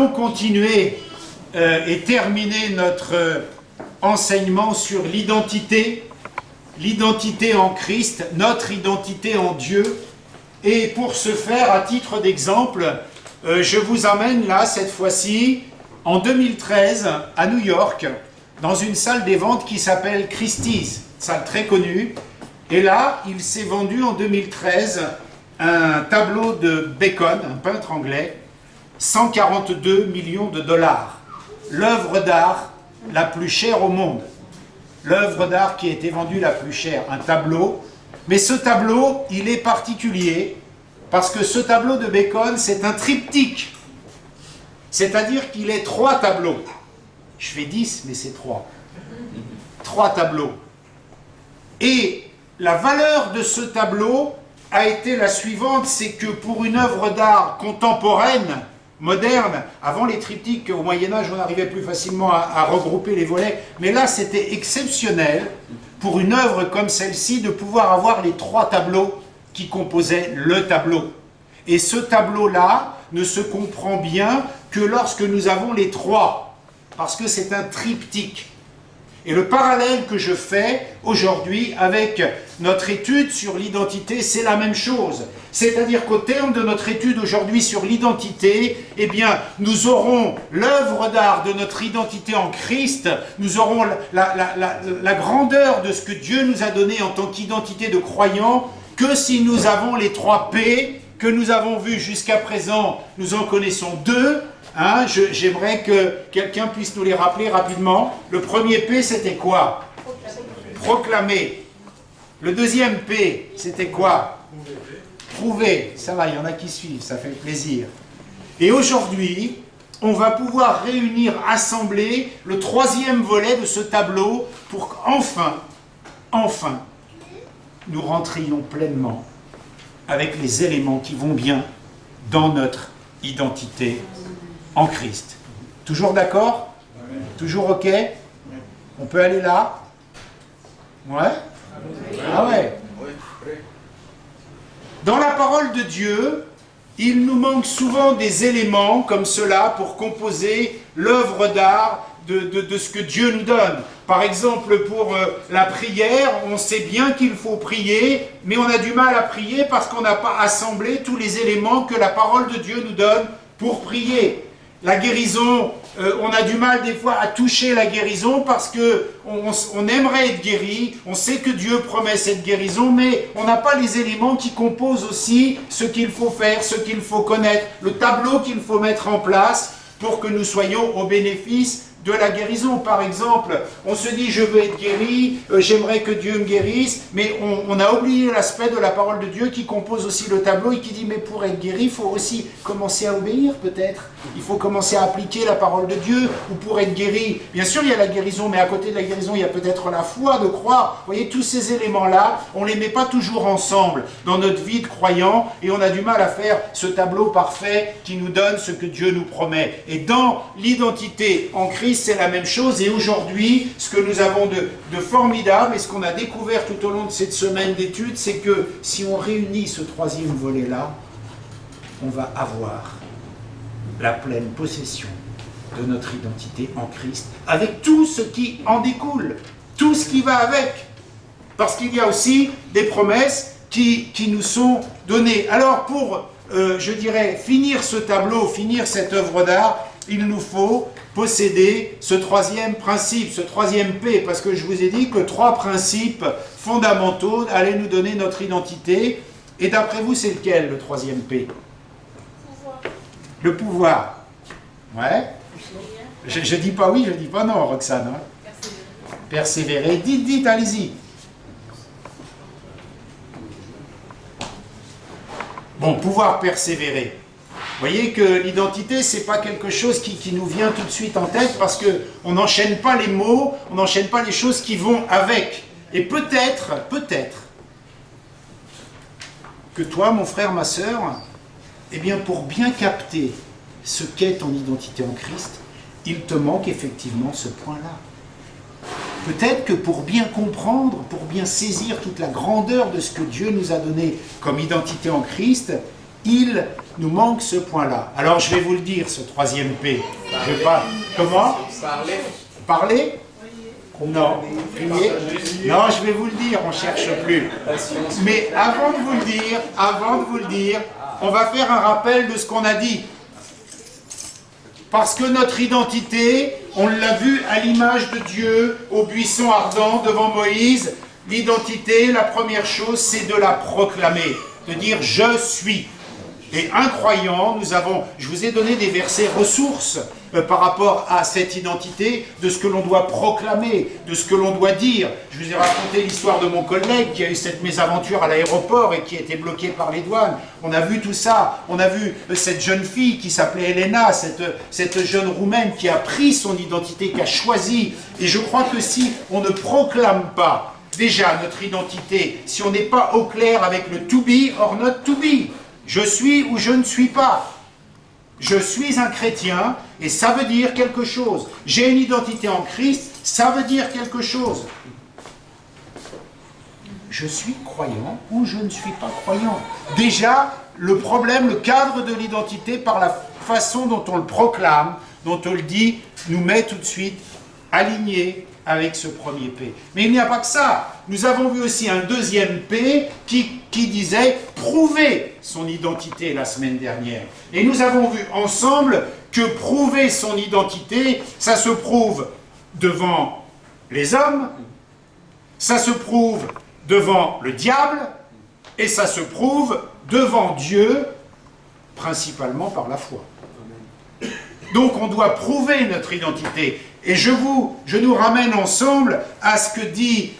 Continuer et terminer notre enseignement sur l'identité en Christ, notre identité en Dieu. Et pour ce faire, à titre d'exemple, je vous amène là, cette fois-ci, en 2013, à New York, dans une salle des ventes qui s'appelle Christie's, salle très connue. Et là, il s'est vendu en 2013 un tableau de Bacon, un peintre anglais, 142 millions de dollars. L'œuvre d'art la plus chère au monde. L'œuvre d'art qui a été vendue la plus chère, un tableau. Mais ce tableau, il est particulier parce que ce tableau de Bacon, c'est un triptyque. C'est-à-dire qu'il est 3 tableaux. Je fais 10, mais c'est 3. 3 tableaux. Et la valeur de ce tableau a été la suivante, c'est que pour une œuvre d'art contemporaine, moderne, avant les triptyques, au Moyen-Âge, on arrivait plus facilement à regrouper les volets, mais là, c'était exceptionnel, pour une œuvre comme celle-ci, de pouvoir avoir les 3 tableaux qui composaient le tableau. Et ce tableau-là ne se comprend bien que lorsque nous avons les 3, parce que c'est un triptyque. Et le parallèle que je fais aujourd'hui avec notre étude sur l'identité, c'est la même chose. C'est-à-dire qu'au terme de notre étude aujourd'hui sur l'identité, eh bien, nous aurons l'œuvre d'art de notre identité en Christ, nous aurons la grandeur de ce que Dieu nous a donné en tant qu'identité de croyants, que si nous avons les 3 P que nous avons vus jusqu'à présent, nous en connaissons 2. Hein, j'aimerais que quelqu'un puisse nous les rappeler rapidement. Le premier P, c'était quoi? Proclamer. Le deuxième P, c'était quoi? Prouver. Ça va, il y en a qui suivent, ça fait plaisir. Et aujourd'hui, on va pouvoir réunir, assembler le 3e volet de ce tableau pour qu'enfin, nous rentrions pleinement avec les éléments qui vont bien dans notre identité en Christ. Toujours d'accord? Toujours ok? On peut aller là? Ouais? Ah ouais? Dans la parole de Dieu, il nous manque souvent des éléments comme cela pour composer l'œuvre d'art de ce que Dieu nous donne. Par exemple, pour la prière, on sait bien qu'il faut prier, mais on a du mal à prier parce qu'on n'a pas assemblé tous les éléments que la parole de Dieu nous donne pour prier. La guérison, on a du mal des fois à toucher la guérison parce qu'on aimerait être guéri, on sait que Dieu promet cette guérison, mais on n'a pas les éléments qui composent aussi ce qu'il faut faire, ce qu'il faut connaître, le tableau qu'il faut mettre en place pour que nous soyons au bénéfice de la guérison. Par exemple, on se dit je veux être guéri, j'aimerais que Dieu me guérisse, mais on a oublié l'aspect de la parole de Dieu qui compose aussi le tableau et qui dit mais pour être guéri, il faut aussi commencer à obéir peut-être, il faut commencer à appliquer la parole de Dieu, ou pour être guéri, bien sûr il y a la guérison, mais à côté de la guérison il y a peut-être la foi de croire. Vous voyez, tous ces éléments-là, on ne les met pas toujours ensemble dans notre vie de croyant et on a du mal à faire ce tableau parfait qui nous donne ce que Dieu nous promet. Et dans l'identité en Christ, c'est la même chose. Et aujourd'hui, ce que nous avons de formidable et ce qu'on a découvert tout au long de cette semaine d'études, c'est que si on réunit ce 3e volet-là, on va avoir la pleine possession de notre identité en Christ, avec tout ce qui en découle, tout ce qui va avec. Parce qu'il y a aussi des promesses qui nous sont données. Alors pour, je dirais, finir ce tableau, finir cette œuvre d'art, il nous faut posséder ce 3e principe, ce 3e P, parce que je vous ai dit que 3 principes fondamentaux allaient nous donner notre identité. Et d'après vous, c'est lequel, le 3e P? Le pouvoir. Ouais. Je dis pas oui, je dis pas non, Roxane. Hein. Persévérer. Dites, allez-y. Bon, pouvoir persévérer. Vous voyez que l'identité, ce n'est pas quelque chose qui nous vient tout de suite en tête parce qu'on n'enchaîne pas les mots, on n'enchaîne pas les choses qui vont avec. Et peut-être que toi, mon frère, ma sœur, eh bien, pour bien capter ce qu'est ton identité en Christ, il te manque effectivement ce point-là. Peut-être que pour bien comprendre, pour bien saisir toute la grandeur de ce que Dieu nous a donné comme identité en Christ, Il nous manque ce point-là. Alors je vais vous le dire, ce troisième P. Je vais pas... Comment? Parler? Non. Prier? Non, je vais vous le dire, on ne cherche plus. Mais avant de vous le dire, on va faire un rappel de ce qu'on a dit. Parce que notre identité, on l'a vu à l'image de Dieu, au buisson ardent devant Moïse, l'identité, la première chose, c'est de la proclamer, de dire « je suis ». Et un croyant, je vous ai donné des versets ressources par rapport à cette identité, de ce que l'on doit proclamer, de ce que l'on doit dire. Je vous ai raconté l'histoire de mon collègue qui a eu cette mésaventure à l'aéroport et qui a été bloqué par les douanes. On a vu tout ça. On a vu cette jeune fille qui s'appelait Elena, cette jeune Roumaine qui a pris son identité, qui a choisi. Et je crois que si on ne proclame pas déjà notre identité, si on n'est pas au clair avec le to be or not to be, je suis ou je ne suis pas. Je suis un chrétien et ça veut dire quelque chose. J'ai une identité en Christ, ça veut dire quelque chose. Je suis croyant ou je ne suis pas croyant. Déjà, le problème, le cadre de l'identité par la façon dont on le proclame, dont on le dit, nous met tout de suite alignés avec ce premier P. Mais il n'y a pas que ça. Nous avons vu aussi un deuxième P qui disait prouver son identité la semaine dernière. Et nous avons vu ensemble que prouver son identité, ça se prouve devant les hommes, ça se prouve devant le diable, et ça se prouve devant Dieu, principalement par la foi. Donc on doit prouver notre identité. Et je nous ramène ensemble à ce que dit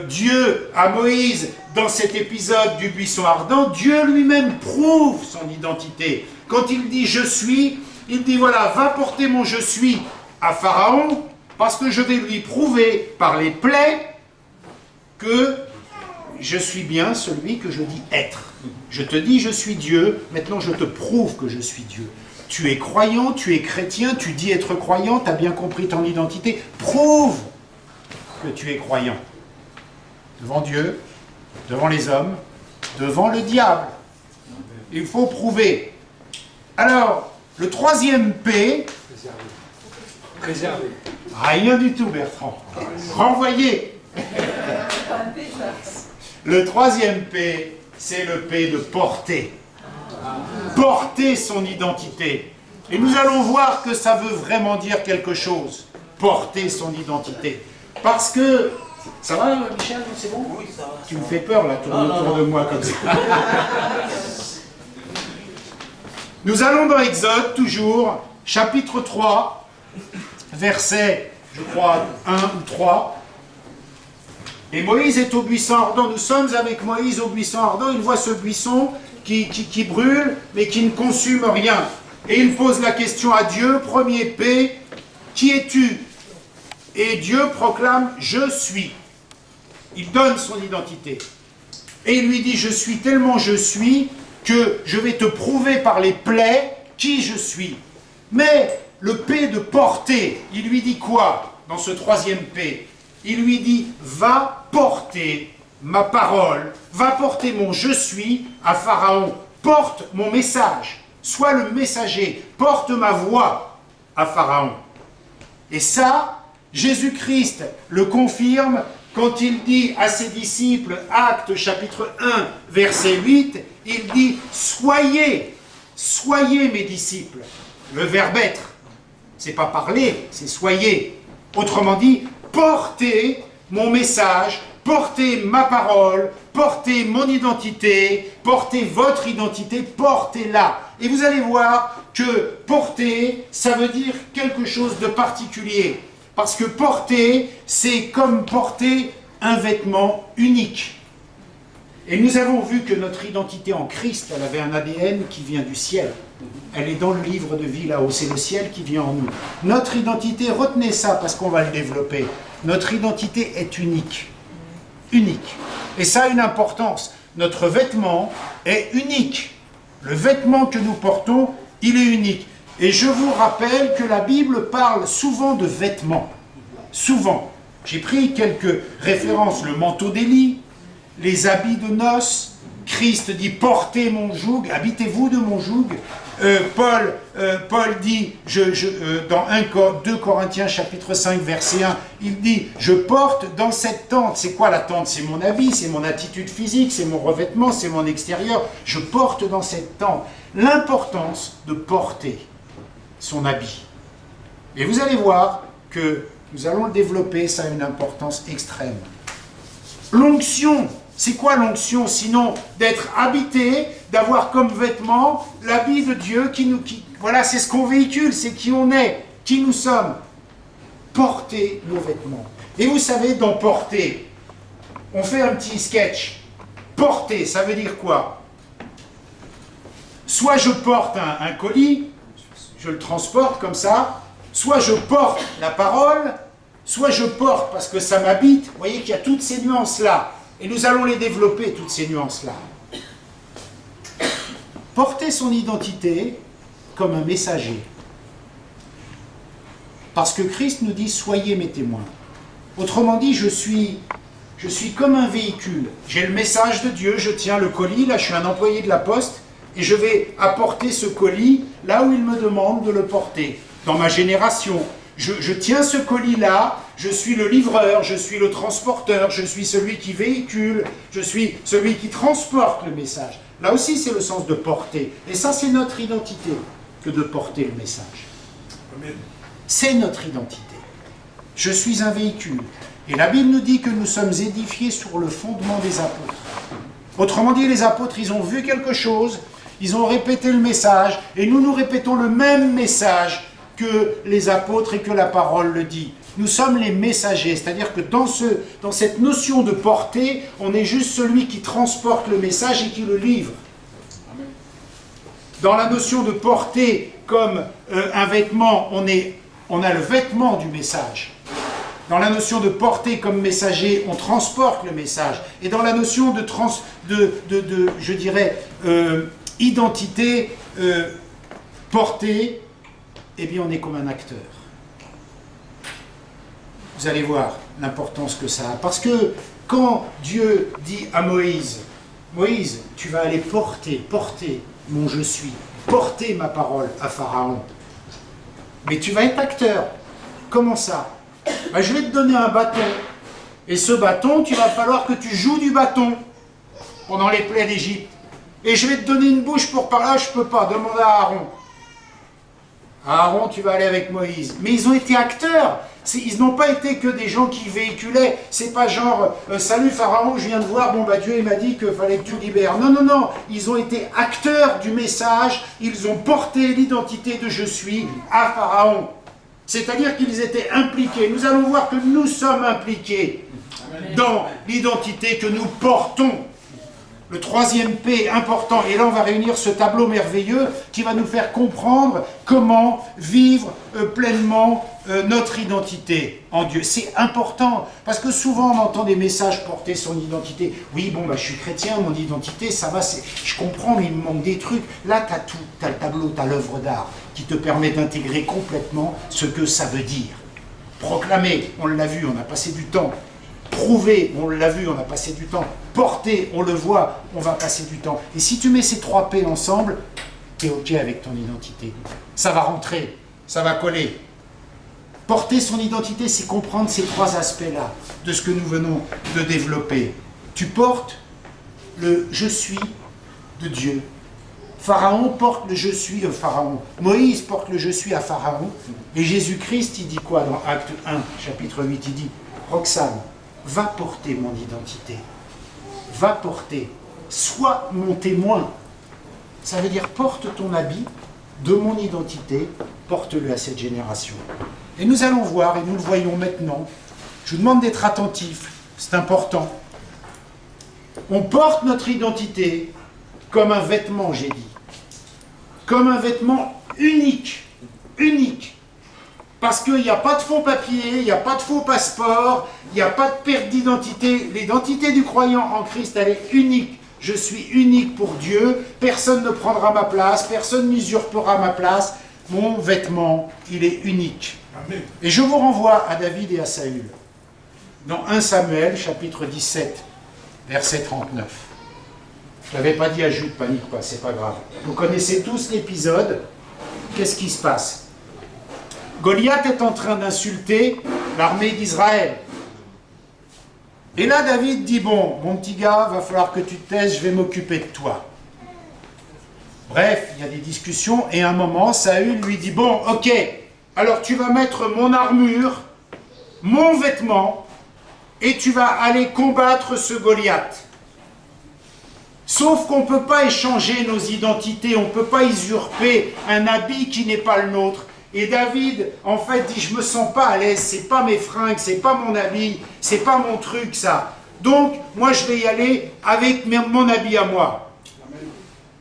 Dieu à Moïse dans cet épisode du buisson ardent. Dieu lui-même prouve son identité. Quand il dit « je suis », il dit « voilà, va porter mon « je suis » à Pharaon, parce que je vais lui prouver par les plaies que je suis bien celui que je dis être. Je te dis « je suis Dieu », maintenant je te prouve que je suis Dieu. Tu es croyant, tu es chrétien, tu dis être croyant, tu as bien compris ton identité. Prouve que tu es croyant. Devant Dieu, devant les hommes, devant le diable. Il faut prouver. Alors, le troisième P... Préserver. Rien du tout, Bertrand. Renvoyer. Le troisième P, c'est le P de porter. Porter son identité. Et nous allons voir que ça veut vraiment dire quelque chose. Porter son identité. Parce que... Ça va, Michel? C'est bon? Oui, ça va. Tu me fais peur, là, tourner autour de moi comme ça. Nous allons dans Exode, toujours, chapitre 3, verset, je crois, 1 ou 3. Et Moïse est au buisson ardent. Nous sommes avec Moïse au buisson ardent. Il voit ce buisson qui brûle, mais qui ne consume rien. Et il pose la question à Dieu, premier P, qui es-tu? Et Dieu proclame, je suis. Il donne son identité. Et il lui dit, je suis tellement je suis, que je vais te prouver par les plaies qui je suis. Mais le P de porter, il lui dit quoi dans ce troisième P? Il lui dit, va porter ma parole, va porter mon je suis à Pharaon, porte mon message, sois le messager, porte ma voix à Pharaon. Et ça, Jésus-Christ le confirme quand il dit à ses disciples, Actes chapitre 1, verset 8, il dit, soyez mes disciples. Le verbe être, c'est pas parler, c'est soyez. Autrement dit, portez mon message, portez ma parole, portez mon identité, portez votre identité, portez-la. Et vous allez voir que porter, ça veut dire quelque chose de particulier. Parce que porter, c'est comme porter un vêtement unique. Et nous avons vu que notre identité en Christ, elle avait un ADN qui vient du ciel. Elle est dans le livre de vie là-haut, c'est le ciel qui vient en nous. Notre identité, retenez ça parce qu'on va le développer, notre identité est unique. Unique. Et ça a une importance. Notre vêtement est unique. Le vêtement que nous portons, il est unique. Et je vous rappelle que la Bible parle souvent de vêtements. Souvent. J'ai pris quelques références. Le manteau d'Élie, les habits de noces. Christ dit portez mon joug, habitez-vous de mon joug. Paul dit, dans 2 Corinthiens chapitre 5 verset 1, il dit je porte dans cette tente. C'est quoi la tente? C'est mon habit, c'est mon attitude physique, c'est mon revêtement, c'est mon extérieur. Je porte dans cette tente. L'importance de porter son habit. Et vous allez voir que nous allons le développer, ça a une importance extrême. L'onction, c'est quoi l'onction sinon d'être habité, d'avoir comme vêtement l'habit de Dieu voilà, c'est ce qu'on véhicule, c'est qui on est, qui nous sommes. Porter nos vêtements. Et vous savez, dans porter, on fait un petit sketch. Porter, ça veut dire quoi? Soit je porte un colis, je le transporte comme ça, soit je porte la parole, soit je porte parce que ça m'habite. Vous voyez qu'il y a toutes ces nuances-là. Et nous allons les développer, toutes ces nuances-là. Porter son identité comme un messager. Parce que Christ nous dit, soyez mes témoins. Autrement dit, je suis comme un véhicule. J'ai le message de Dieu, je tiens le colis, là je suis un employé de la poste, et je vais apporter ce colis là où il me demande de le porter. Dans ma génération, je tiens ce colis-là, je suis le livreur, je suis le transporteur, je suis celui qui véhicule, je suis celui qui transporte le message. Là aussi, c'est le sens de porter. Et ça, c'est notre identité que de porter le message. C'est notre identité. Je suis un véhicule. Et la Bible nous dit que nous sommes édifiés sur le fondement des apôtres. Autrement dit, les apôtres, ils ont vu quelque chose, ils ont répété le message, et nous répétons le même message que les apôtres et que la parole le dit. Nous sommes les messagers, c'est-à-dire que dans cette notion de porter, on est juste celui qui transporte le message et qui le livre. Dans la notion de porter comme un vêtement, on a le vêtement du message. Dans la notion de porter comme messager, on transporte le message. Et dans la notion je dirais, identité, porter, eh bien on est comme un acteur. Vous allez voir l'importance que ça a. Parce que quand Dieu dit à Moïse, Moïse, tu vas aller porter mon je suis, porter ma parole à Pharaon. Mais tu vas être acteur. Comment ça? Je vais te donner un bâton. Et ce bâton, tu vas falloir que tu joues du bâton pendant les plaies d'Égypte. Et je vais te donner une bouche pour parler. Je ne peux pas, demande à Aaron. Aaron, tu vas aller avec Moïse. Mais ils ont été acteurs. Ils n'ont pas été que des gens qui véhiculaient. C'est pas genre, salut Pharaon, je viens de voir, Dieu il m'a dit qu'il fallait que tu libères. Non, non, non. Ils ont été acteurs du message. Ils ont porté l'identité de je suis à Pharaon. C'est-à-dire qu'ils étaient impliqués. Nous allons voir que nous sommes impliqués dans l'identité que nous portons. Le troisième P important, et là on va réunir ce tableau merveilleux qui va nous faire comprendre comment vivre pleinement notre identité en Dieu. C'est important, parce que souvent on entend des messages porter son identité. Oui, je suis chrétien, mon identité, ça va, je comprends, mais il me manque des trucs. Là, tu as tout, tu as le tableau, tu as l'œuvre d'art qui te permet d'intégrer complètement ce que ça veut dire. Proclamer, on l'a vu, on a passé du temps. Prouver, on l'a vu, on a passé du temps. Porter, on le voit, on va passer du temps. Et si tu mets ces 3 P ensemble, tu es OK avec ton identité. Ça va rentrer, ça va coller. Porter son identité, c'est comprendre ces 3 aspects-là de ce que nous venons de développer. Tu portes le « je suis » de Dieu. Pharaon porte le « je suis » Moïse porte le « je suis » à Pharaon. Et Jésus-Christ, il dit quoi dans Acte 1, chapitre 8? Il dit « Roxane, va porter mon identité. Va porter. Sois mon témoin. » Ça veut dire porte ton habit de mon identité, porte-le à cette génération. Et nous allons voir, et nous le voyons maintenant. Je vous demande d'être attentif, c'est important. On porte notre identité comme un vêtement, j'ai dit. Comme un vêtement unique. Unique. Parce qu'il n'y a pas de faux papier, il n'y a pas de faux passeport, il n'y a pas de perte d'identité. L'identité du croyant en Christ, elle est unique. Je suis unique pour Dieu, personne ne prendra ma place, personne n'usurpera ma place. Mon vêtement, il est unique. Amen. Et je vous renvoie à David et à Saül. Dans 1 Samuel, chapitre 17, verset 39. Je ne l'avais pas dit à Jude, panique pas, c'est pas grave. Vous connaissez tous l'épisode. Qu'est-ce qui se passe? Goliath est en train d'insulter l'armée d'Israël. Et là, David dit, bon, mon petit gars, va falloir que tu te taises, je vais m'occuper de toi. Bref, il y a des discussions, et à un moment, Saül lui dit, bon, ok, alors tu vas mettre mon armure, mon vêtement, et tu vas aller combattre ce Goliath. Sauf qu'on ne peut pas échanger nos identités, on ne peut pas usurper un habit qui n'est pas le nôtre. Et David, en fait, dit, je me sens pas à l'aise, c'est pas mes fringues, c'est pas mon habit, c'est pas mon truc, ça. Donc, moi, je vais y aller avec mon habit à moi.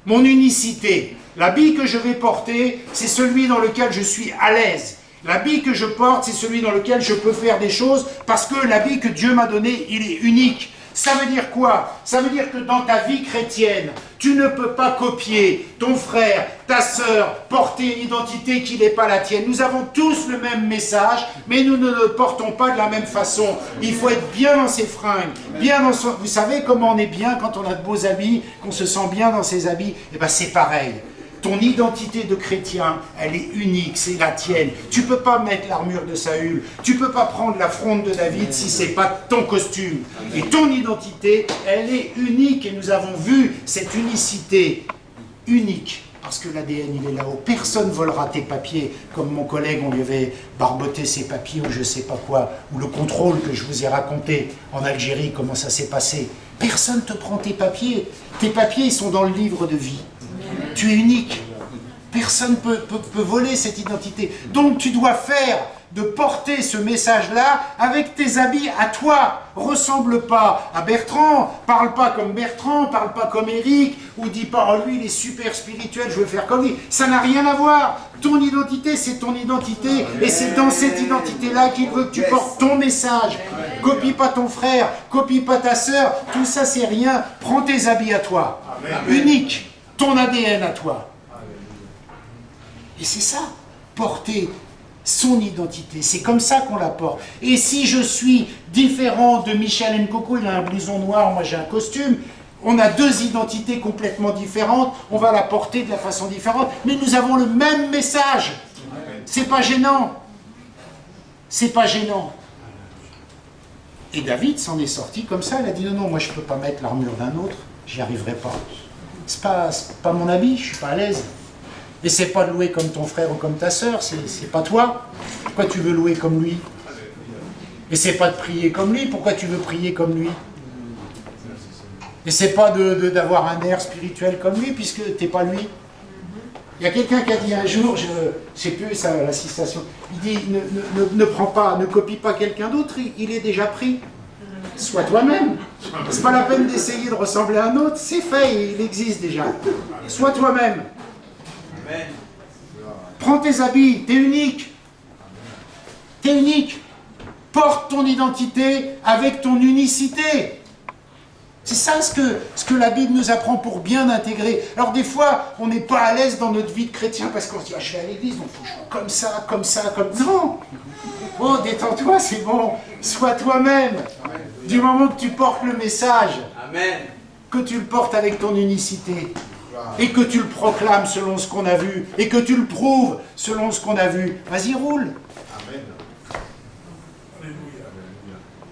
Mon unicité. L'habit que je vais porter, c'est celui dans lequel je suis à l'aise. L'habit que je porte, c'est celui dans lequel je peux faire des choses, parce que l'habit que Dieu m'a donné, il est unique. Ça veut dire quoi? Ça veut dire que dans ta vie chrétienne, tu ne peux pas copier ton frère, ta sœur, porter une identité qui n'est pas la tienne. Nous avons tous le même message, mais nous ne le portons pas de la même façon. Il faut être bien dans ses fringues, bien dans son... Vous savez comment on est bien quand on a de beaux habits, qu'on se sent bien dans ses habits? Eh bien c'est pareil. Ton identité de chrétien, elle est unique, c'est la tienne. Tu ne peux pas mettre l'armure de Saül, tu ne peux pas prendre la fronde de David si ce n'est pas ton costume. Et ton identité, elle est unique, et nous avons vu cette unicité unique, parce que l'ADN, il est là-haut. Personne ne volera tes papiers, comme mon collègue, on lui avait barboté ses papiers, ou je ne sais pas quoi, ou le contrôle que je vous ai raconté en Algérie, comment ça s'est passé. Personne ne te prend tes papiers. Tes papiers, ils sont dans le livre de vie. Tu es unique. Personne ne peut voler cette identité. Donc tu dois faire de porter ce message-là avec tes habits à toi. Ressemble pas à Bertrand, parle pas comme Bertrand, parle pas comme Eric, ou dis pas, oh lui il est super spirituel, je veux faire comme lui. Ça n'a rien à voir. Ton identité, c'est ton identité, et c'est dans cette identité-là qu'il veut que tu portes ton message. Copie pas ton frère, copie pas ta sœur, tout ça c'est rien. Prends tes habits à toi. Unique. Ton ADN à toi. Et c'est ça, porter son identité. C'est comme ça qu'on la porte. Et si je suis différent de Michel Nkoko, il a un blouson noir, moi j'ai un costume, on a deux identités complètement différentes, on va la porter de la façon différente, mais nous avons le même message. C'est pas gênant. C'est pas gênant. Et David s'en est sorti comme ça, il a dit non, moi je ne peux pas mettre l'armure d'un autre, j'y arriverai pas. C'est pas mon habit, je suis pas à l'aise. Et c'est pas de louer comme ton frère ou comme ta sœur, c'est pas toi. Pourquoi tu veux louer comme lui? Et c'est pas de prier comme lui, pourquoi tu veux prier comme lui? Et c'est pas d'avoir un air spirituel comme lui, puisque t'es pas lui. Il y a quelqu'un qui a dit un jour, je sais plus la citation, il dit ne prends pas, ne copie pas quelqu'un d'autre, il est déjà pris. Sois toi-même. C'est pas la peine d'essayer de ressembler à un autre, c'est fait, il existe déjà. Sois toi-même. Prends tes habits, t'es unique. T'es unique. Porte ton identité avec ton unicité. C'est ça ce que la Bible nous apprend pour bien intégrer. Alors des fois, on n'est pas à l'aise dans notre vie de chrétien parce qu'on se dit, je vais à l'église, donc il faut que je sois comme ça, comme ça, comme... Non. Oh, détends-toi, c'est bon. Sois toi-même. Du moment que tu portes le message, Amen. Que tu le portes avec ton unicité, et que tu le proclames selon ce qu'on a vu, et que tu le prouves selon ce qu'on a vu, vas-y, roule.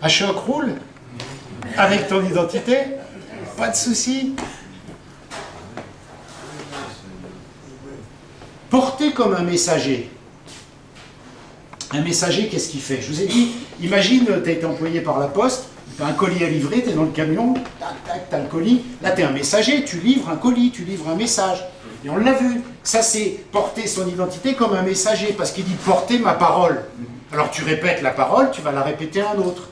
Amen. Choc, roule. Avec ton identité, pas de souci. Porter comme un messager. Un messager, qu'est-ce qu'il fait? Je vous ai dit, imagine, tu as été employé par la poste, tu as un colis à livrer, tu es dans le camion, tac, tac, tu as le colis. Là, tu es un messager, tu livres un colis, tu livres un message. Et on l'a vu. Ça, c'est porter son identité comme un messager, parce qu'il dit porter ma parole. Alors, tu répètes la parole, tu vas la répéter à un autre.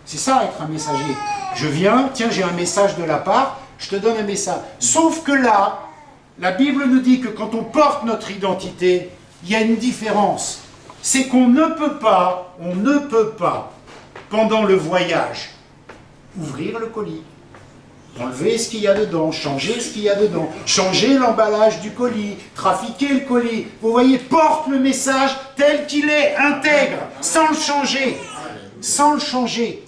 C'est ça, être un messager. Je viens, tiens, j'ai un message de la part, je te donne un message. Sauf que là, la Bible nous dit que quand on porte notre identité, il y a une différence. C'est qu'on ne peut pas, pendant le voyage, ouvrir le colis, enlever ce qu'il y a dedans, changer ce qu'il y a dedans, changer l'emballage du colis, trafiquer le colis. Vous voyez, porte le message tel qu'il est, intègre, sans le changer. Sans le changer.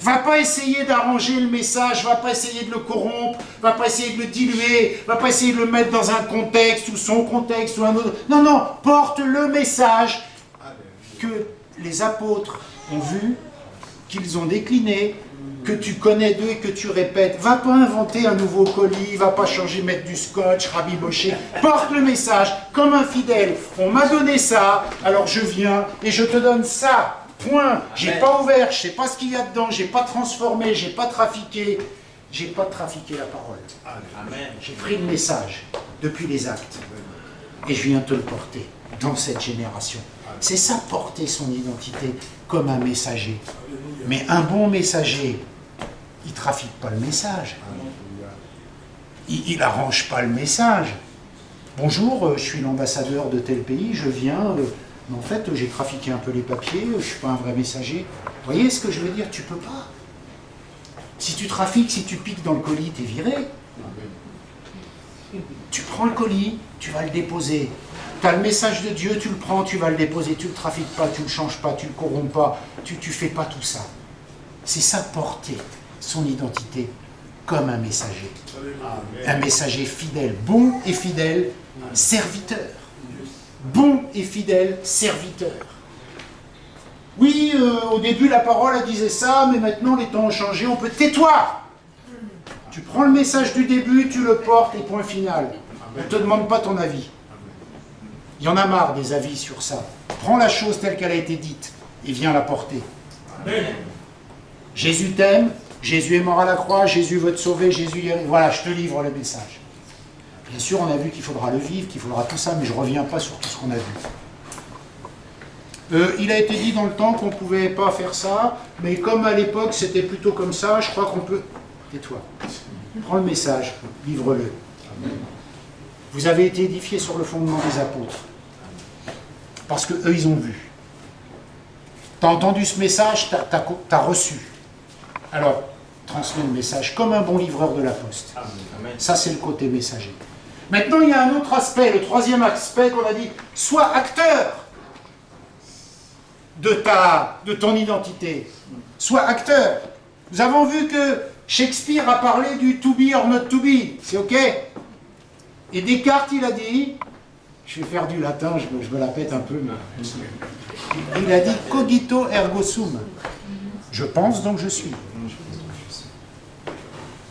Va pas essayer d'arranger le message, va pas essayer de le corrompre, va pas essayer de le diluer, va pas essayer de le mettre dans un contexte ou son contexte ou un autre. Non, non, porte le message que les apôtres ont vu, qu'ils ont décliné, que tu connais d'eux et que tu répètes. Va pas inventer un nouveau colis, va pas changer, mettre du scotch, rabibocher. Porte le message comme un fidèle. On m'a donné ça, alors je viens et je te donne ça. Point. J'ai pas ouvert, je sais pas ce qu'il y a dedans, j'ai pas transformé, j'ai pas trafiqué. J'ai pas trafiqué la parole. Amen. J'ai pris le message depuis les actes et je viens te le porter dans cette génération. C'est ça, porter son identité comme un messager. Mais un bon messager, il ne trafique pas le message. Il n'arrange pas le message. Bonjour, je suis l'ambassadeur de tel pays, je viens, mais en fait j'ai trafiqué un peu les papiers, je ne suis pas un vrai messager. Vous voyez ce que je veux dire? Tu ne peux pas. Si tu trafiques, si tu piques dans le colis, tu es viré. Tu prends le colis, tu vas le déposer. Tu as le message de Dieu, tu le prends, tu vas le déposer, tu ne le trafiques pas, tu ne le changes pas, tu ne le corromps pas, tu ne fais pas tout ça. C'est ça, porter son identité comme un messager. Un messager fidèle, bon et fidèle serviteur. Bon et fidèle serviteur. Oui, au début la parole elle disait ça, mais maintenant les temps ont changé, on peut... Tais-toi! Tu prends le message du début, tu le portes et point final. On ne te demande pas ton avis. Il y en a marre des avis sur ça. Prends la chose telle qu'elle a été dite et viens la porter. Amen. Jésus t'aime, Jésus est mort à la croix, Jésus veut te sauver, Jésus... Voilà, je te livre le message. Bien sûr, on a vu qu'il faudra le vivre, qu'il faudra tout ça, mais je ne reviens pas sur tout ce qu'on a vu. Il a été dit dans le temps qu'on ne pouvait pas faire ça, mais comme à l'époque c'était plutôt comme ça, je crois qu'on peut... Tais-toi. Prends le message, livre-le. Vous avez été édifiés sur le fondement des apôtres. Parce qu'eux, ils ont vu. Tu as entendu ce message, tu as reçu. Alors, transmets le message comme un bon livreur de la poste. Ça, c'est le côté messager. Maintenant, il y a un autre aspect, le troisième aspect qu'on a dit, sois acteur de ton identité. Sois acteur. Nous avons vu que Shakespeare a parlé du to be or not to be. C'est OK? Et Descartes, il a dit, je vais faire du latin, je me la pète un peu, mais il a dit cogito ergo sum. Je pense donc je suis.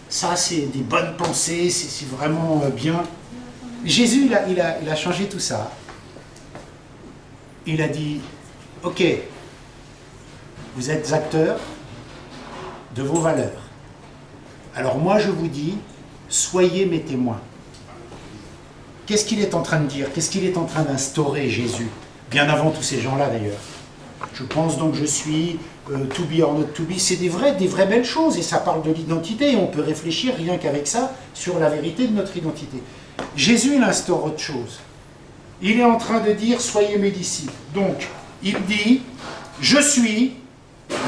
Ça, c'est des bonnes pensées, c'est vraiment bien. Jésus, il a changé tout ça. Il a dit, OK, vous êtes acteurs de vos valeurs. Alors moi, je vous dis, soyez mes témoins. Qu'est-ce qu'il est en train de dire? Qu'est-ce qu'il est en train d'instaurer, Jésus? Bien avant tous ces gens-là, d'ailleurs. Je pense donc je suis, to be or not to be, c'est des vraies belles choses, et ça parle de l'identité, et on peut réfléchir rien qu'avec ça sur la vérité de notre identité. Jésus, il instaure autre chose. Il est en train de dire, soyez mes disciples. Donc, il dit, je suis,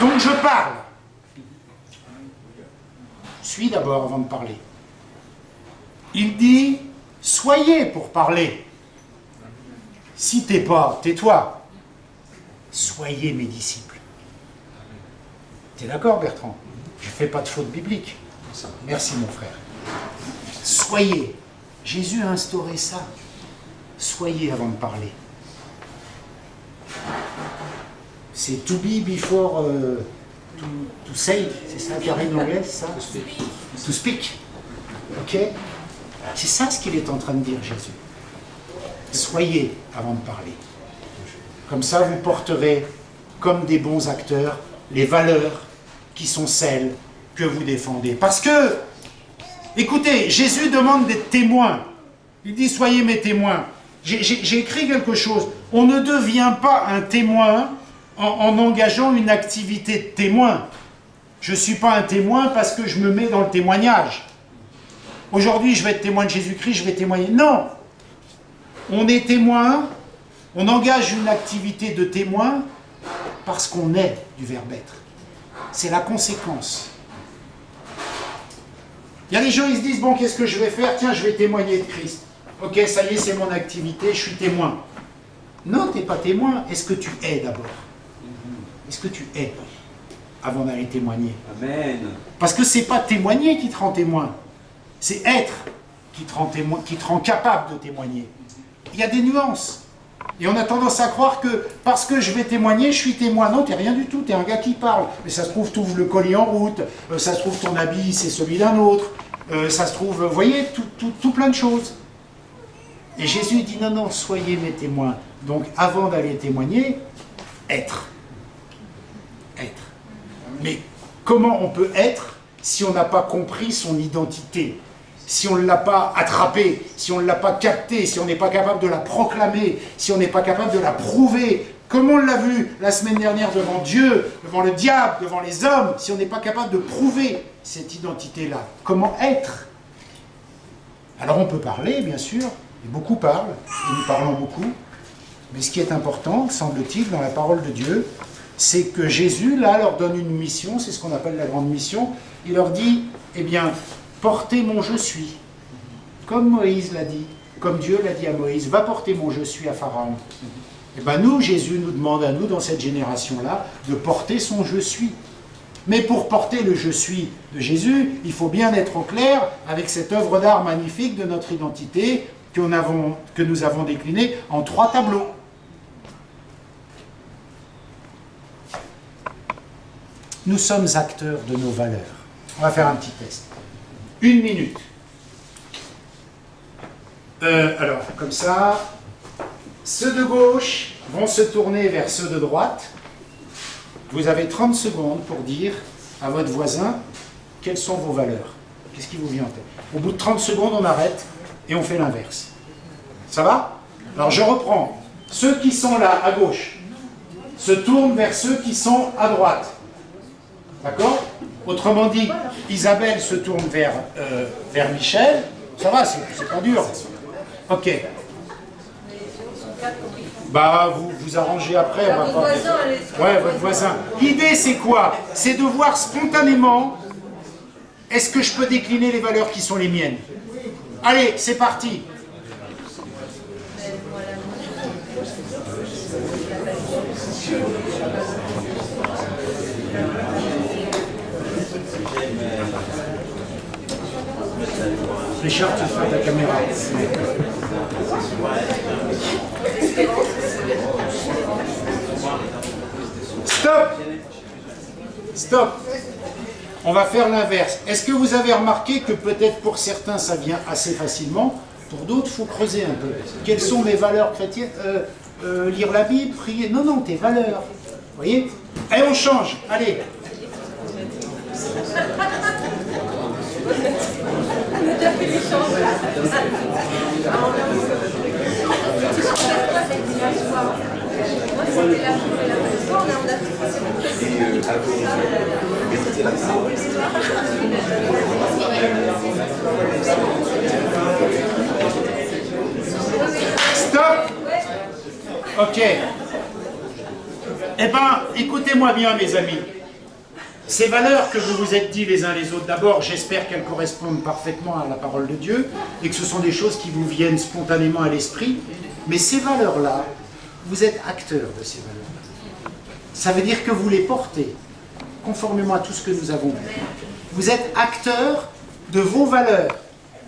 donc je parle. Je suis d'abord avant de parler. Il dit, soyez pour parler. Si t'es pas, tais-toi. Soyez mes disciples. T'es d'accord, Bertrand? Je ne fais pas de faute biblique. Merci, mon frère. Soyez. Jésus a instauré ça. Soyez avant de parler. C'est to be before to say. C'est ça qui arrive en anglais, c'est ça? To speak. Ok? C'est ça ce qu'il est en train de dire, Jésus. Soyez avant de parler. Comme ça, vous porterez, comme des bons acteurs, les valeurs qui sont celles que vous défendez. Parce que, écoutez, Jésus demande d'être témoin. Il dit, soyez mes témoins. J'ai écrit quelque chose. On ne devient pas un témoin en engageant une activité de témoin. Je ne suis pas un témoin parce que je me mets dans le témoignage. Aujourd'hui, je vais être témoin de Jésus-Christ, je vais témoigner. Non! On est témoin, on engage une activité de témoin parce qu'on est du verbe être. C'est la conséquence. Il y a des gens, ils se disent, bon, qu'est-ce que je vais faire? Tiens, je vais témoigner de Christ. Ok, ça y est, c'est mon activité, je suis témoin. Non, tu n'es pas témoin. Est-ce que tu es d'abord? Est-ce que tu es? avant d'aller témoigner. Amen. Parce que c'est pas témoigner qui te rend témoin, c'est être qui te rend témoin, qui te rend capable de témoigner. Il y a des nuances. Et on a tendance à croire que parce que je vais témoigner, je suis témoin. Non, t'es rien du tout, t'es un gars qui parle. Mais ça se trouve, t'ouvres le colis en route, ça se trouve, ton habit, c'est celui d'un autre, ça se trouve, vous voyez, tout plein de choses. Et Jésus dit, non, non, soyez mes témoins. Donc, avant d'aller témoigner, être. Être. Mais comment on peut être si on n'a pas compris son identité ? Si on ne l'a pas attrapée, si on ne l'a pas captée, si on n'est pas capable de la proclamer, si on n'est pas capable de la prouver, comme on l'a vu la semaine dernière devant Dieu, devant le diable, devant les hommes, si on n'est pas capable de prouver cette identité-là, comment être? Alors on peut parler, bien sûr, et beaucoup parlent, et nous parlons beaucoup, mais ce qui est important, semble-t-il, dans la parole de Dieu, c'est que Jésus, là, leur donne une mission, c'est ce qu'on appelle la grande mission, il leur dit, eh bien, portez mon je suis, comme Moïse l'a dit, comme Dieu l'a dit à Moïse, va porter mon je suis à Pharaon. Et bien nous, Jésus nous demande à nous, dans cette génération-là, de porter son je suis. Mais pour porter le je suis de Jésus, il faut bien être au clair avec cette œuvre d'art magnifique de notre identité que nous avons déclinée en 3 tableaux. Nous sommes acteurs de nos valeurs. On va faire un petit test. 1 minute. Alors, comme ça, ceux de gauche vont se tourner vers ceux de droite. Vous avez 30 secondes pour dire à votre voisin quelles sont vos valeurs. Qu'est-ce qui vous vient en tête? Au bout de 30 secondes, on arrête et on fait l'inverse. Ça va? Alors, je reprends. Ceux qui sont là, à gauche, se tournent vers ceux qui sont à droite. D'accord? Autrement dit, Isabelle se tourne vers Michel. Ça va, c'est pas dur. Ok. Bah, vous arrangez après. Votre voisin, ouais, votre voisin. L'idée, c'est quoi? C'est de voir spontanément, est-ce que je peux décliner les valeurs qui sont les miennes? Allez, c'est parti. Richard, tu fais ta caméra. Stop! Stop! On va faire l'inverse. Est-ce que vous avez remarqué que peut-être pour certains ça vient assez facilement, pour d'autres il faut creuser un peu. Quelles sont mes valeurs chrétiennes? Lire la Bible, prier? Non, non, tes valeurs. Vous voyez? Allez, on change. Allez. Stop. Ok. Eh bien, écoutez-moi bien, mes amis. Ces valeurs que vous vous êtes dit les uns les autres, d'abord, j'espère qu'elles correspondent parfaitement à la parole de Dieu et que ce sont des choses qui vous viennent spontanément à l'esprit. Mais ces valeurs-là, vous êtes acteurs de ces valeurs-là. Ça veut dire que vous les portez, conformément à tout ce que nous avons vu. Vous êtes acteurs de vos valeurs.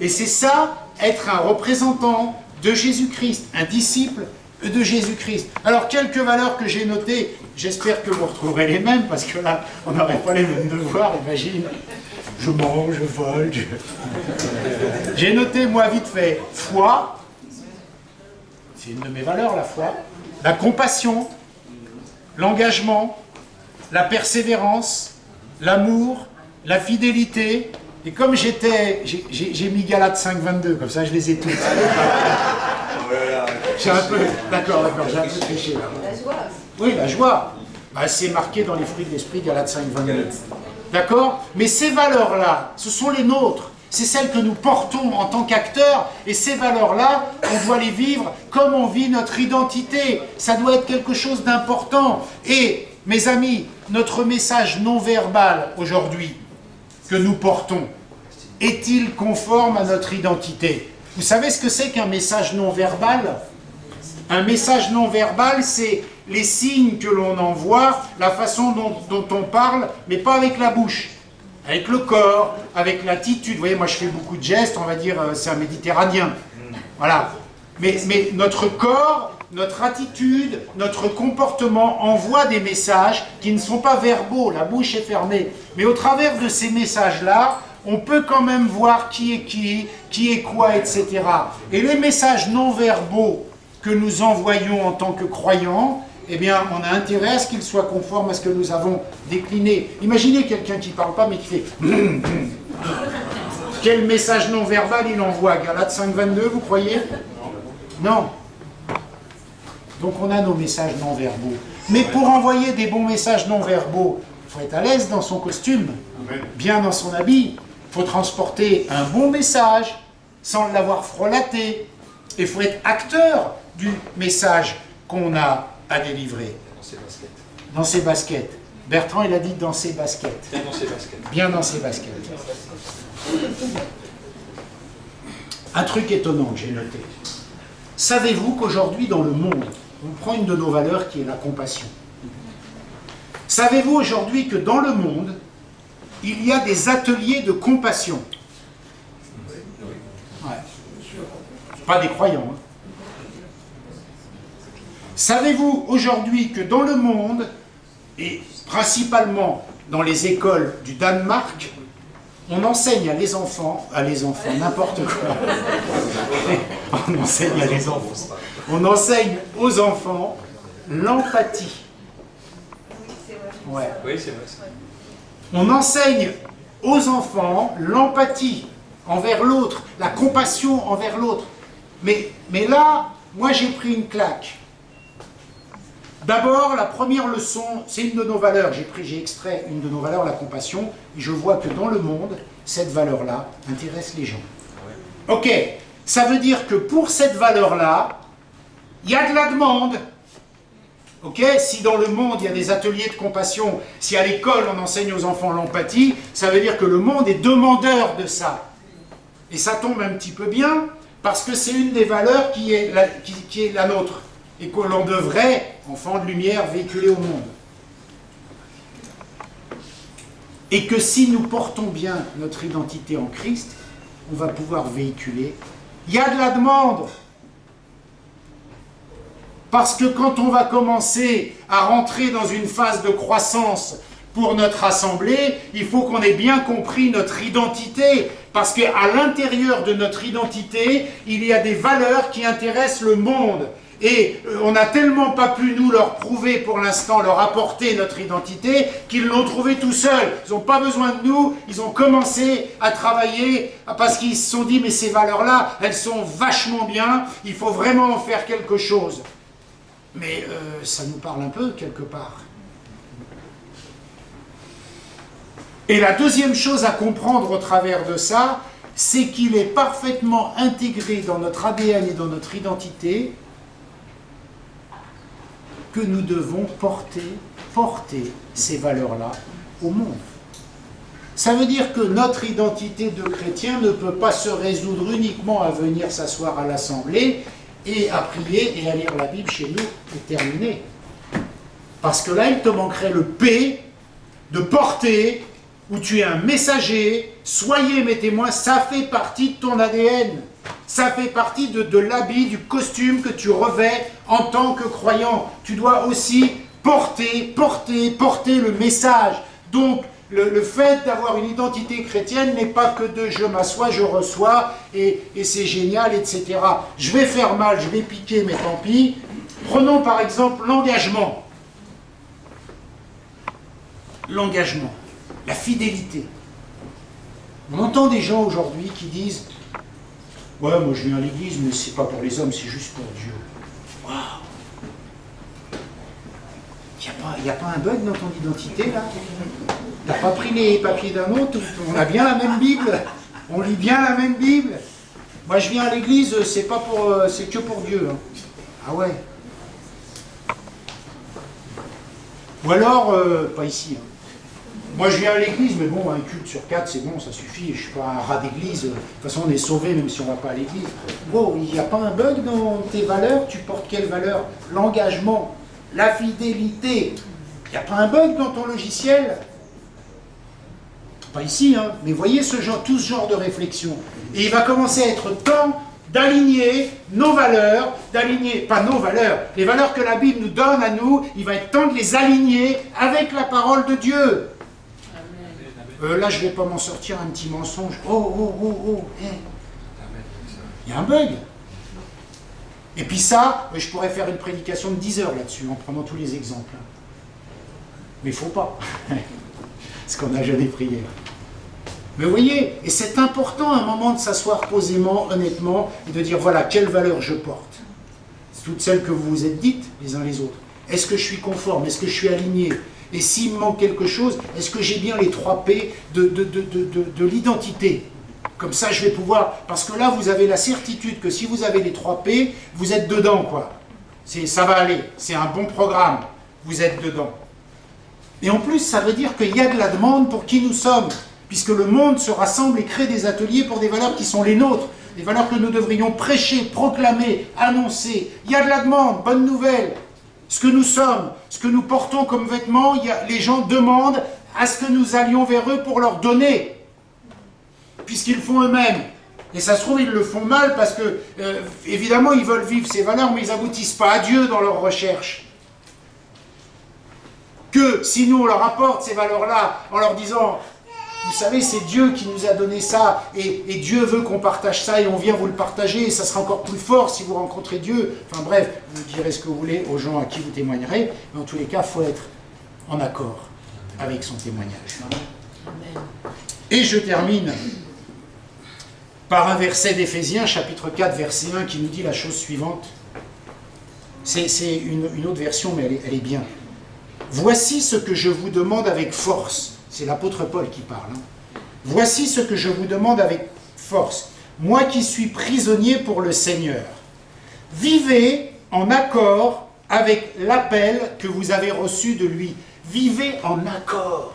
Et c'est ça, être un représentant de Jésus-Christ, un disciple de Jésus-Christ. Alors, quelques valeurs que j'ai notées, j'espère que vous retrouverez les mêmes, parce que là, on n'aurait pas les mêmes devoirs, imagine. Je mange, je vole. J'ai noté, moi, vite fait, foi. C'est une de mes valeurs, la foi. La compassion, l'engagement, la persévérance, l'amour, la fidélité. Et comme j'ai mis Galates 5,22, comme ça je les ai toutes. J'ai un peu, d'accord, j'ai un peu triché là. La joie. Oui, la joie. Bah, c'est marqué dans les fruits de l'esprit, Galates 5,22. D'accord? Mais ces valeurs-là, ce sont les nôtres. C'est celles que nous portons en tant qu'acteurs. Et ces valeurs-là, on doit les vivre comme on vit notre identité. Ça doit être quelque chose d'important. Et, mes amis, notre message non verbal aujourd'hui, que nous portons, est-il conforme à notre identité? Vous savez ce que c'est qu'un message non verbal? Un message non verbal, c'est les signes que l'on envoie, la façon dont on parle, mais pas avec la bouche. Avec le corps, avec l'attitude. Vous voyez, moi je fais beaucoup de gestes, on va dire, c'est un méditerranéen. Voilà. Mais notre corps, notre attitude, notre comportement envoie des messages qui ne sont pas verbaux, la bouche est fermée. Mais au travers de ces messages-là, on peut quand même voir qui est quoi, etc. Et les messages non verbaux que nous envoyons en tant que croyants, eh bien, on a intérêt à ce qu'ils soient conformes à ce que nous avons décliné. Imaginez quelqu'un qui ne parle pas mais qui fait quel message non verbal il envoie? Galates 5,22, vous croyez? Non. Donc on a nos messages non verbaux. Mais pour envoyer des bons messages non verbaux, il faut être à l'aise dans son costume, bien dans son habit. Il faut transporter un bon message sans l'avoir frelaté. Il faut être acteur du message qu'on a à délivrer. Dans ses baskets. Dans ses baskets. Bertrand, il a dit dans ses baskets. Bien dans ses baskets. Bien dans ses baskets. Un truc étonnant que j'ai noté. Savez-vous qu'aujourd'hui dans le monde, on prend une de nos valeurs qui est la compassion. Savez-vous aujourd'hui que dans le monde, il y a des ateliers de compassion? Ouais. Pas des croyants. Hein. Savez-vous aujourd'hui que dans le monde, et principalement dans les écoles du Danemark, on enseigne à les enfants, n'importe quoi. On enseigne à les enfants. On enseigne aux enfants l'empathie. Ouais. Oui, c'est vrai. On enseigne aux enfants l'empathie envers l'autre, la compassion envers l'autre. Mais là, moi j'ai pris une claque. D'abord, la première leçon, c'est une de nos valeurs. J'ai extrait une de nos valeurs, la compassion, et je vois que dans le monde, cette valeur-là intéresse les gens. Ok, ça veut dire que pour cette valeur-là, il y a de la demande. Ok, si dans le monde, il y a des ateliers de compassion, si à l'école, on enseigne aux enfants l'empathie, ça veut dire que le monde est demandeur de ça. Et ça tombe un petit peu bien, parce que c'est une des valeurs qui est la nôtre. Et que l'on devrait, enfants de lumière, véhiculer au monde. Et que si nous portons bien notre identité en Christ, on va pouvoir véhiculer. Il y a de la demande. Parce que quand on va commencer à rentrer dans une phase de croissance pour notre assemblée, il faut qu'on ait bien compris notre identité. Parce qu'à l'intérieur de notre identité, il y a des valeurs qui intéressent le monde. Et on n'a tellement pas pu nous leur prouver pour l'instant, leur apporter notre identité, qu'ils l'ont trouvé tout seuls. Ils n'ont pas besoin de nous, ils ont commencé à travailler parce qu'ils se sont dit mais ces valeurs-là, elles sont vachement bien, il faut vraiment en faire quelque chose. Mais ça nous parle un peu quelque part. Et la deuxième chose à comprendre au travers de ça, c'est qu'il est parfaitement intégré dans notre ADN et dans notre identité que nous devons porter ces valeurs-là au monde. Ça veut dire que notre identité de chrétien ne peut pas se résoudre uniquement à venir s'asseoir à l'assemblée et à prier et à lire la Bible chez nous et terminer. Parce que là, il te manquerait le P de porter, où tu es un messager, soyez mes témoins, ça fait partie de ton ADN. Ça fait partie de l'habit, du costume que tu revêts en tant que croyant. Tu dois aussi porter le message. Donc, le fait d'avoir une identité chrétienne n'est pas que de je m'assois, je reçois, et c'est génial, etc. Je vais faire mal, je vais piquer, mais tant pis. Prenons par exemple l'engagement. L'engagement, la fidélité. On entend des gens aujourd'hui qui disent « Ouais, moi je viens à l'église, mais c'est pas pour les hommes, c'est juste pour Dieu. » Waouh! Il n'y a pas un bug dans ton identité, là? T'as pas pris les papiers d'un autre? On a bien la même Bible? On lit bien la même Bible? Moi je viens à l'église, c'est que pour Dieu. Hein. Ah ouais? Ou alors, pas ici. Hein. Moi je viens à l'église, mais bon, un culte sur 4, c'est bon, ça suffit, je ne suis pas un rat d'église, de toute façon on est sauvé même si on ne va pas à l'église. Bon, il n'y a pas un bug dans tes valeurs, tu portes quelle valeur? L'engagement, la fidélité. Il n'y a pas un bug dans ton logiciel? Pas ici, hein, mais voyez tout ce genre de réflexion. Et il va commencer à être temps d'aligner nos valeurs, pas nos valeurs, les valeurs que la Bible nous donne à nous, il va être temps de les aligner avec la parole de Dieu. Là, je ne vais pas m'en sortir un petit mensonge. Il y a un bug. Et puis ça, je pourrais faire une prédication de 10 heures là-dessus, en prenant tous les exemples. Mais il ne faut pas. Parce qu'on n'a jamais prié. Mais vous voyez, et c'est important à un moment de s'asseoir posément, honnêtement, et de dire, voilà, quelles valeurs je porte. Toutes celles que vous vous êtes dites, les uns les autres. Est-ce que je suis conforme? Est-ce que je suis aligné? Et s'il me manque quelque chose, est-ce que j'ai bien les 3 P de l'identité? Comme ça, je vais pouvoir... Parce que là, vous avez la certitude que si vous avez les 3 P, vous êtes dedans, quoi. Ça va aller. C'est un bon programme. Vous êtes dedans. Et en plus, ça veut dire qu'il y a de la demande pour qui nous sommes. Puisque le monde se rassemble et crée des ateliers pour des valeurs qui sont les nôtres. Des valeurs que nous devrions prêcher, proclamer, annoncer. Il y a de la demande. Bonne nouvelle. Ce que nous sommes, ce que nous portons comme vêtements, les gens demandent à ce que nous allions vers eux pour leur donner, puisqu'ils font eux-mêmes. Et ça se trouve, ils le font mal parce que, évidemment, ils veulent vivre ces valeurs, mais ils n'aboutissent pas à Dieu dans leur recherche. Que si nous, on leur apporte ces valeurs-là, en leur disant, vous savez, c'est Dieu qui nous a donné ça, et Dieu veut qu'on partage ça, et on vient vous le partager, et ça sera encore plus fort si vous rencontrez Dieu. Enfin bref, vous direz ce que vous voulez aux gens à qui vous témoignerez, mais en tous les cas, il faut être en accord avec son témoignage. Amen. Et je termine par un verset d'Éphésiens, chapitre 4, verset 1, qui nous dit la chose suivante. C'est une autre version, mais elle est bien. « Voici ce que je vous demande avec force. » C'est l'apôtre Paul qui parle. Hein. « Voici ce que je vous demande avec force. Moi qui suis prisonnier pour le Seigneur. Vivez en accord avec l'appel que vous avez reçu de lui. » Vivez en accord.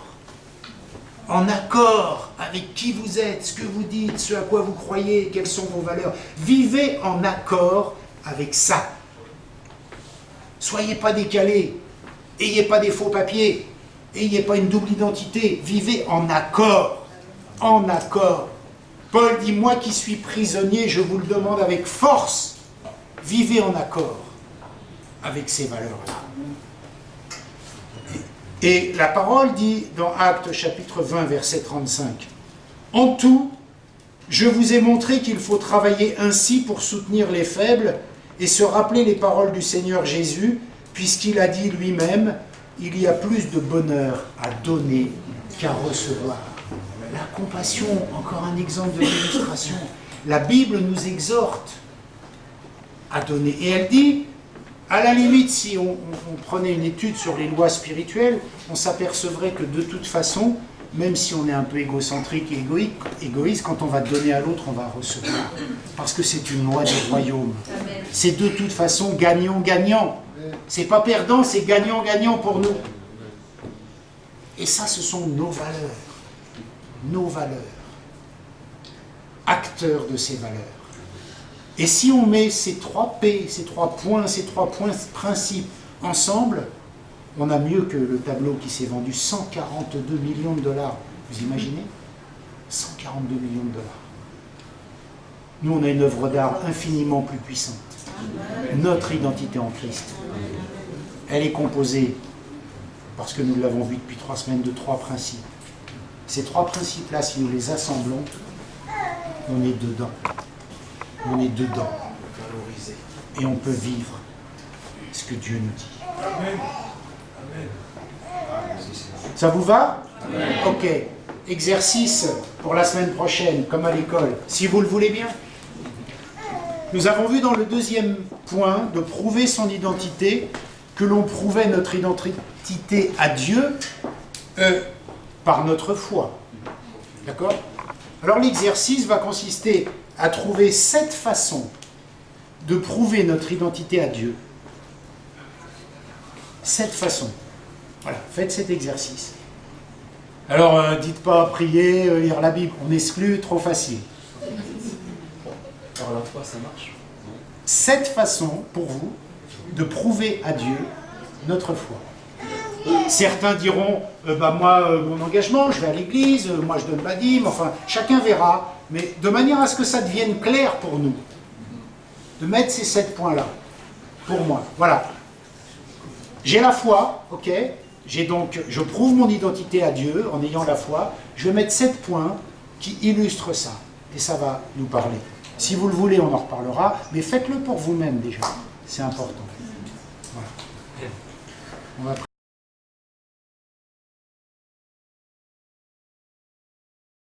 En accord avec qui vous êtes, ce que vous dites, ce à quoi vous croyez, quelles sont vos valeurs. Vivez en accord avec ça. Soyez pas décalés. Ayez pas des faux papiers. Ayez pas une double identité. Vivez en accord. En accord. Paul dit, moi qui suis prisonnier, je vous le demande avec force. Vivez en accord avec ces valeurs-là. Et la parole dit dans Actes chapitre 20, verset 35, « En tout, je vous ai montré qu'il faut travailler ainsi pour soutenir les faibles et se rappeler les paroles du Seigneur Jésus, puisqu'il a dit lui-même, il y a plus de bonheur à donner qu'à recevoir. » La compassion, encore un exemple de l'illustration. La Bible nous exhorte à donner. Et elle dit, à la limite, si on prenait une étude sur les lois spirituelles, on s'apercevrait que de toute façon, même si on est un peu égocentrique et égoïste, quand on va donner à l'autre, on va recevoir. Parce que c'est une loi du royaume. C'est de toute façon gagnant-gagnant. C'est pas perdant, c'est gagnant-gagnant pour nous. Et ça, ce sont nos valeurs. Nos valeurs. Acteurs de ces valeurs. Et si on met ces 3 P, ces 3 points, ces 3 points principes ensemble, on a mieux que le tableau qui s'est vendu 142 millions de dollars. Vous imaginez? 142 millions de dollars. Nous, on a une œuvre d'art infiniment plus puissante. Notre identité en Christ. Elle est composée, parce que nous l'avons vu depuis 3 semaines, de 3 principes. Ces 3 principes-là, si nous les assemblons, on est dedans. On est dedans. Et on peut vivre ce que Dieu nous dit. Amen. Ça vous va? Amen. Ok. Exercice pour la semaine prochaine, comme à l'école, si vous le voulez bien. Nous avons vu dans le 2e point de prouver son identité, que l'on prouvait notre identité à Dieu par notre foi. D'accord? Alors l'exercice va consister à trouver 7 façons de prouver notre identité à Dieu. 7 façons. Voilà, faites cet exercice. Alors, dites pas prier, lire la Bible, on exclut, trop facile. Alors la foi, ça marche? 7 façons pour vous de prouver à Dieu notre foi. Certains diront, moi, mon engagement, je vais à l'église, moi je donne ma dîme, enfin, chacun verra, mais de manière à ce que ça devienne clair pour nous, de mettre ces 7 points-là, pour moi. Voilà. J'ai la foi, ok, je prouve mon identité à Dieu en ayant la foi, je vais mettre 7 points qui illustrent ça, et ça va nous parler. Si vous le voulez, on en reparlera, mais faites-le pour vous-même déjà, c'est important. Voilà. On va